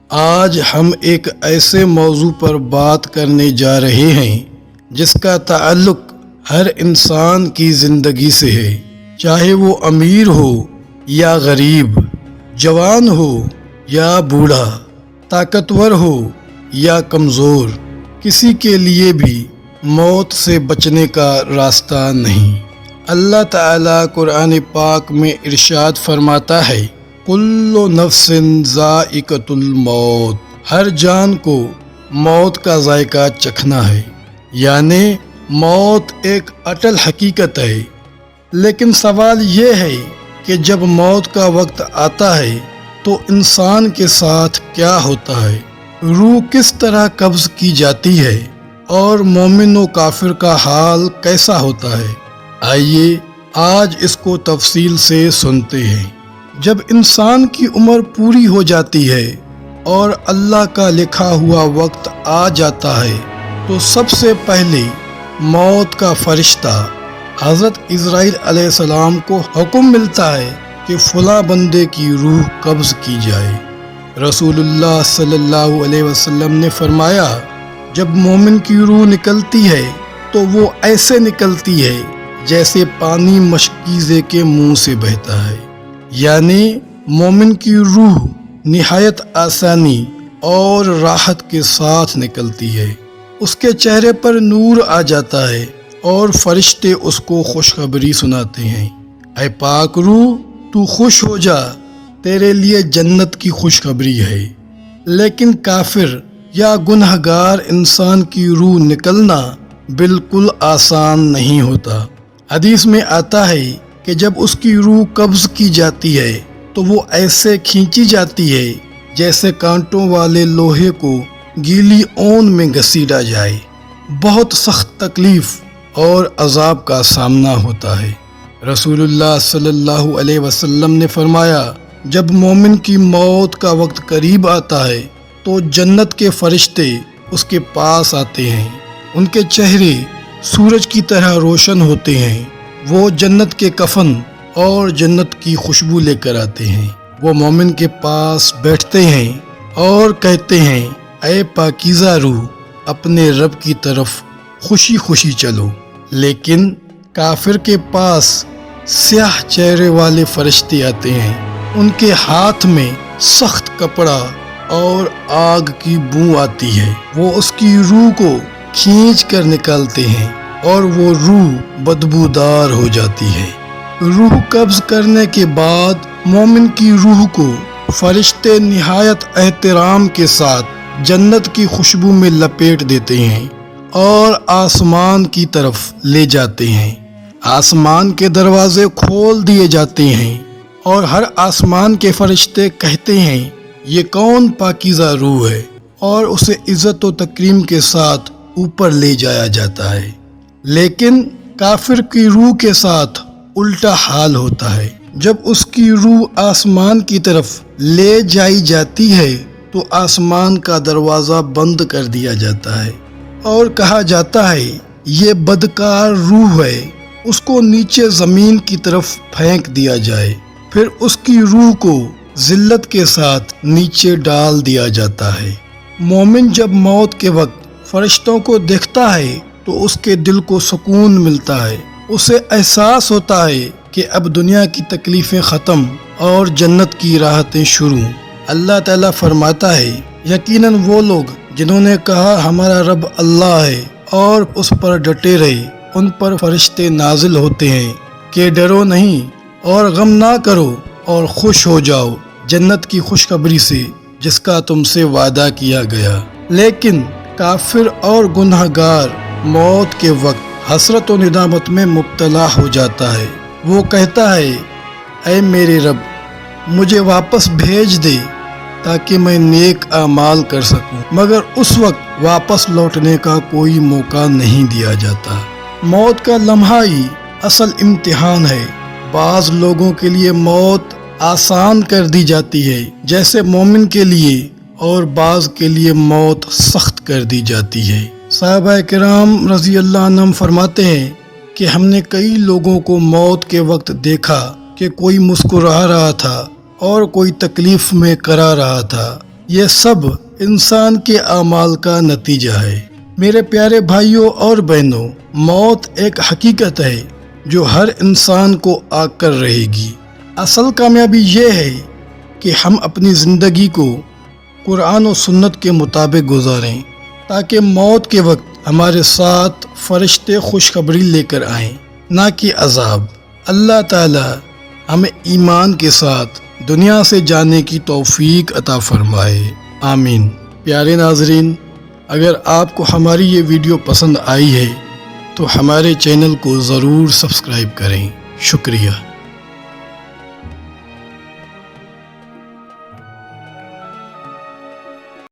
آج ہم ایک ایسے موضوع پر بات کرنے جا رہے ہیں جس کا تعلق ہر انسان کی زندگی سے ہے، چاہے وہ امیر ہو یا غریب، جوان ہو یا بوڑھا، طاقتور ہو یا کمزور، کسی کے لیے بھی موت سے بچنے کا راستہ نہیں۔ اللہ تعالیٰ قرآن پاک میں ارشاد فرماتا ہے، کل نفس ذائقۃ الموت، ہر جان کو موت کا ذائقہ چکھنا ہے، یعنی موت ایک اٹل حقیقت ہے۔ لیکن سوال یہ ہے کہ جب موت کا وقت آتا ہے تو انسان کے ساتھ کیا ہوتا ہے؟ روح کس طرح قبض کی جاتی ہے اور مومن و کافر کا حال کیسا ہوتا ہے؟ آئیے آج اس کو تفصیل سے سنتے ہیں۔ جب انسان کی عمر پوری ہو جاتی ہے اور اللہ کا لکھا ہوا وقت آ جاتا ہے تو سب سے پہلے موت کا فرشتہ حضرت عزرائیل علیہ السلام کو حکم ملتا ہے کہ فلاں بندے کی روح قبض کی جائے۔ رسول اللہ صلی اللہ علیہ وسلم نے فرمایا، جب مومن کی روح نکلتی ہے تو وہ ایسے نکلتی ہے جیسے پانی مشکیزے کے منہ سے بہتا ہے، یعنی مومن کی روح نہایت آسانی اور راحت کے ساتھ نکلتی ہے۔ اس کے چہرے پر نور آ جاتا ہے اور فرشتے اس کو خوشخبری سناتے ہیں، اے پاک روح، تو خوش ہو جا، تیرے لیے جنت کی خوشخبری ہے۔ لیکن کافر یا گنہگار انسان کی روح نکلنا بالکل آسان نہیں ہوتا۔ حدیث میں آتا ہے کہ جب اس کی روح قبض کی جاتی ہے تو وہ ایسے کھینچی جاتی ہے جیسے کانٹوں والے لوہے کو گیلی اون میں گھسیٹا جائے۔ بہت سخت تکلیف اور عذاب کا سامنا ہوتا ہے۔ رسول اللہ صلی اللہ علیہ وسلم نے فرمایا، جب مومن کی موت کا وقت قریب آتا ہے تو جنت کے فرشتے اس کے پاس آتے ہیں۔ ان کے چہرے سورج کی طرح روشن ہوتے ہیں۔ وہ جنت کے کفن اور جنت کی خوشبو لے کر آتے ہیں۔ وہ مومن کے پاس بیٹھتے ہیں اور کہتے ہیں، اے پاکیزہ روح، اپنے رب کی طرف خوشی خوشی چلو۔ لیکن کافر کے پاس سیاہ چہرے والے فرشتے آتے ہیں۔ ان کے ہاتھ میں سخت کپڑا اور آگ کی بو آتی ہے۔ وہ اس کی روح کو کھینچ کر نکالتے ہیں اور وہ روح بدبودار ہو جاتی ہے۔ روح قبض کرنے کے بعد مومن کی روح کو فرشتے نہایت احترام کے ساتھ جنت کی خوشبو میں لپیٹ دیتے ہیں اور آسمان کی طرف لے جاتے ہیں۔ آسمان کے دروازے کھول دیے جاتے ہیں اور ہر آسمان کے فرشتے کہتے ہیں، یہ کون پاکیزہ روح ہے، اور اسے عزت و تکریم کے ساتھ اوپر لے جایا جاتا ہے۔ لیکن کافر کی روح کے ساتھ الٹا حال ہوتا ہے۔ جب اس کی روح آسمان کی طرف لے جائی جاتی ہے تو آسمان کا دروازہ بند کر دیا جاتا ہے اور کہا جاتا ہے، یہ بدکار روح ہے، اس کو نیچے زمین کی طرف پھینک دیا جائے۔ پھر اس کی روح کو ذلت کے ساتھ نیچے ڈال دیا جاتا ہے۔ مومن جب موت کے وقت فرشتوں کو دیکھتا ہے تو اس کے دل کو سکون ملتا ہے۔ اسے احساس ہوتا ہے کہ اب دنیا کی تکلیفیں ختم اور جنت کی راحتیں شروع۔ اللہ تعالیٰ فرماتا ہے، یقیناً وہ لوگ جنہوں نے کہا ہمارا رب اللہ ہے اور اس پر ڈٹے رہے، ان پر فرشتے نازل ہوتے ہیں کہ ڈرو نہیں اور غم نہ کرو اور خوش ہو جاؤ جنت کی خوشخبری سے جس کا تم سے وعدہ کیا گیا۔ لیکن کافر اور گنہگار موت کے وقت حسرت و ندامت میں مبتلا ہو جاتا ہے۔ وہ کہتا ہے، اے میرے رب، مجھے واپس بھیج دے تاکہ میں نیک اعمال کر سکوں، مگر اس وقت واپس لوٹنے کا کوئی موقع نہیں دیا جاتا۔ موت کا لمحہ ہی اصل امتحان ہے۔ بعض لوگوں کے لیے موت آسان کر دی جاتی ہے جیسے مومن کے لیے، اور بعض کے لیے موت سخت کر دی جاتی ہے۔ صحابہ کرام رضی اللہ عنہم فرماتے ہیں کہ ہم نے کئی لوگوں کو موت کے وقت دیکھا کہ کوئی مسکرا رہا تھا اور کوئی تکلیف میں کرا رہا تھا، یہ سب انسان کے اعمال کا نتیجہ ہے۔ میرے پیارے بھائیوں اور بہنوں، موت ایک حقیقت ہے جو ہر انسان کو آ کر رہے گی۔ اصل کامیابی یہ ہے کہ ہم اپنی زندگی کو قرآن و سنت کے مطابق گزاریں تاکہ موت کے وقت ہمارے ساتھ فرشتے خوشخبری لے کر آئیں، نہ کہ عذاب۔ اللہ تعالی ہمیں ایمان کے ساتھ دنیا سے جانے کی توفیق عطا فرمائے، آمین۔ پیارے ناظرین، اگر آپ کو ہماری یہ ویڈیو پسند آئی ہے تو ہمارے چینل کو ضرور سبسکرائب کریں۔ شکریہ۔